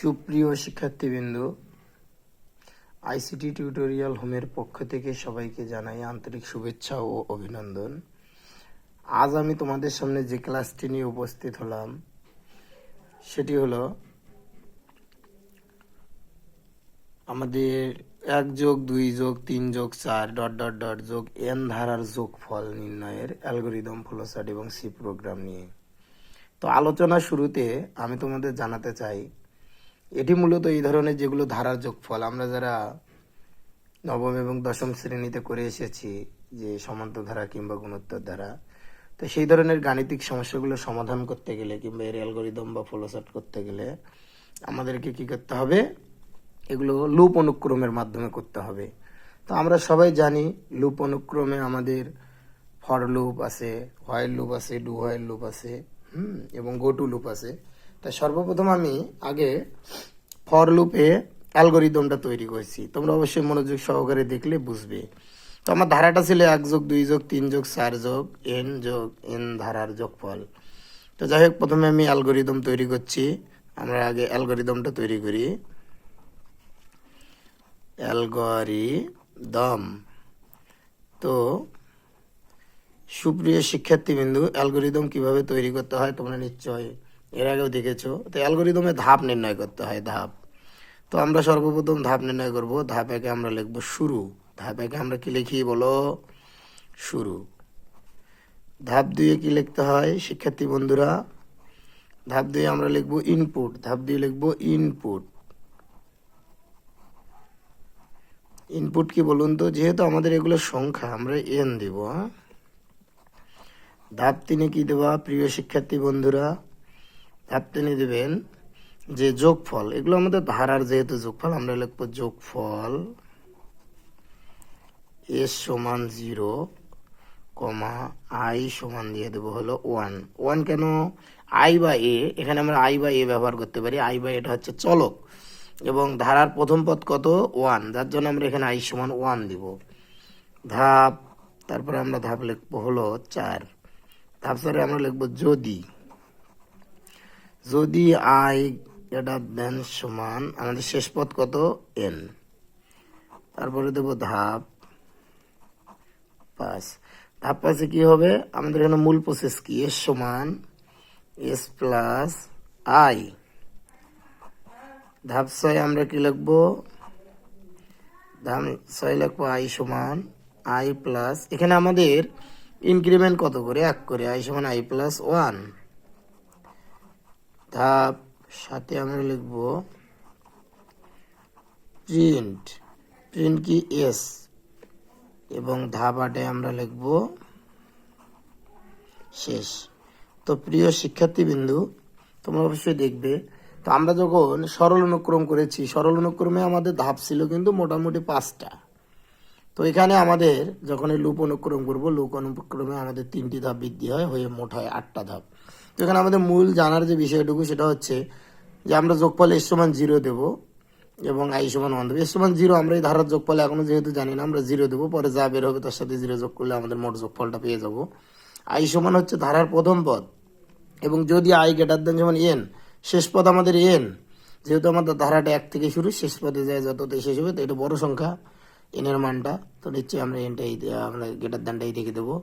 সুপ্রিয় শিক্ষার্থীবৃন্দ, ICT tutorial হোমের পক্ষ থেকে সবাইকে জানাই আন্তরিক শুভেচ্ছা ও অভিনন্দন। আজ আমি তোমাদের সামনে যে ক্লাসটি নিয়ে উপস্থিত হলাম সেটি হলো আমাদের 1+2+3+4 n ধারার যোগফল নির্ণয়ের অ্যালগরিদম, ফ্লোচার্ট এবং সি প্রোগ্রাম নিয়ে। তো আলোচনার শুরুতে আমি তোমাদের জানাতে চাই, এটি মূলত এই ধরনের যেগুলো ধারার যোগফল আমরা যারা নবম এবং দশম শ্রেণীতে করে এসেছি, যে সমান্তর ধারা কিংবা গুণোত্তর ধারা, তো সেই ধরনের গাণিতিক সমস্যাগুলো সমাধান করতে গেলে কিংবা এর অ্যালগরিদম বা ফ্লোচার্ট করতে গেলে আমাদেরকে কি করতে হবে, এগুলো লুপ অনুক্রমের মাধ্যমে করতে হবে। তো আমরা সবাই জানি লুপ অনুক্রমে আমাদের ফর লুপ আছে, হোয়াইল লুপ আছে, ডু হোয়াইল লুপ আছে, এবং গো টু লুপ আছে। তাই সর্বপ্রথম আমি আগে ফর লুপে অ্যালগরিদমটা তৈরি করেছি, তোমরা অবশ্যই মনোযোগ সহকারে দেখলে বুঝবে। তো আমার ধারাটা ছিল 1+2+3+4 n ধারার যোগফল। তো যাই হোক, প্রথমে আমি অ্যালগরিদম তৈরি করছি। আমরা আগে অ্যালগরিদমটা তৈরি করি। অ্যালগরিদম। তো সুপ্রিয় শিক্ষার্থীবৃন্দু, অ্যালগরিদম কিভাবে তৈরি করতে হয় তোমরা নিশ্চয় এর আগেও দেখেছো। তো অ্যালগরিদমে ধাপ নির্ণয় করতে হয়, ধাপ। তো আমরা সর্বপ্রথম ধাপ নির্ণয় করব। ধাপ একে আমরা লিখব শুরু। ধাপ একে আমরা কি লিখি বলো? শুরু। ধাপ দুইয়ে কি লিখতে হয় শিক্ষার্থী বন্ধুরা? ধাপ দুইয়ে আমরা লিখব ইনপুট। ধাপ দুই লিখব ইনপুট। ইনপুট কি বলুন তো? যেহেতু আমাদের এগুলো সংখ্যা, আমরা n দিব। ধাপ তিনে কি দেবা প্রিয় শিক্ষার্থী বন্ধুরা? ধাপ তিনে দেবেন যে যোগফল। এগুলো আমাদের ধারার যেহেতু যোগফল, আমরা লিখবো যোগফল s সমান 0, i সমান দিয়ে দেবো হলো 1। 1 কেন? i বা a, এখানে আমরা i বা a ব্যবহার করতে পারি। i বা এটা হচ্ছে চলক এবং ধারার প্রথম পদ কত? 1, যার জন্য আমরা এখানে i সমান 1 দিব। ধাপ, তারপরে আমরা ধাপ লিখবো হলো 4। ধাপ 4 আমরা লিখবো যদি i গ্রেটার দেন সমান আমাদের শেষ পদ কত? n। তারপরে দেবো ধাপ 5। ধাপ 5-এ কি হবে? আমাদের এখানে মূল প্রসেস কি? s সমান s প্লাস i। ধাপ 6 আমরা কি লিখবো? ধাপ 6 লিখবো i সমান i প্লাস, এখানে আমাদের ইনক্রিমেন্ট কত করে? 1 করে, i সমান i প্লাস 1। ধাপ 7-এ আমরা লিখব প্রিন্ট। প্রিন্ট কি? s। এবং ধাপ 8-এ আমরা লিখব শেষ। তো প্রিয় শিক্ষার্থীবৃন্দু, তোমরা অবশ্যই দেখবে, তো আমরা যখন সরল অনুক্রম করেছি, সরল অনুক্রমে আমাদের ধাপ ছিল কিন্তু মোটামুটি 5টা। তো এখানে আমাদের যখন এই লুপ অনুক্রম করব, লুপ অনুক্রমে আমাদের 3টি ধাপ বৃদ্ধি হয়, হয়ে মোট হয় 8টা ধাপ। তো এখানে আমাদের মূল জানার যে বিষয়টুকু সেটা হচ্ছে যে আমরা যোগফল s সমান 0 দেবো এবং i সমান 1 দেবো। s সমান 0 আমরা এই ধারার যোগফল এখনো যেহেতু জানি না, আমরা 0 দেবো, পরে যা বের হবে তার সাথে 0 যোগ করলে আমাদের মোট যোগফলটা পেয়ে যাব। i সমান হচ্ছে ধারার প্রথম পদ, এবং যদি i গ্রেটার দেন যেমন n, শেষ পদ আমাদের n, যেহেতু আমাদের ধারাটা 1 থেকে শুরু, শেষ পদে যায় যততে শেষ হবে, তো এটা বড় সংখ্যা n এর মানটা, তো নিশ্চয়ই আমরা nটাই আমরা গ্রেটার দেনটাই থেকে দেবো।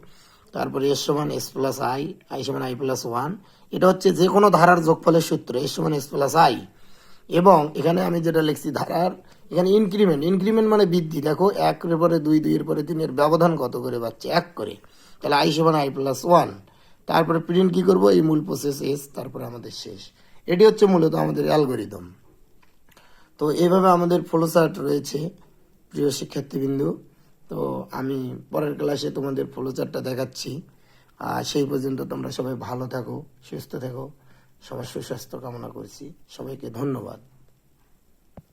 তারপরে s সমান s প্লাস i সমান i প্লাস 1। এটা হচ্ছে যে কোনো ধারার যোগফলের সূত্র, s সমান s প্লাস i। এবং এখানে আমি যেটা লিখছি ধারার, এখানে ইনক্রিমেন্ট। ইনক্রিমেন্ট মানে বৃদ্ধি। দেখো 1 এর পরে 2, 2 এর পরে 3 এর ব্যবধান কত করে পাচ্ছে? 1 করে। তাহলে i সমান i প্লাস 1। তারপরে প্রিন্ট কি করব? এই মূল প্রসেস s, তারপরে আমাদের শেষ। এটি হচ্ছে মূলত আমাদের অ্যালগরিদম। তো এইভাবে আমাদের ফ্লোচার্ট রয়েছে প্রিয় শিক্ষার্থীবৃন্দু। তো আমি পরের ক্লাসে তোমাদের ফ্লোচার্টটা দেখাচ্ছি। আর সেই পর্যন্ত তোমরা সবাই ভালো থাকো, সুস্থ থাকো। সবার সুস্বাস্থ্য কামনা করছি। সবাইকে ধন্যবাদ।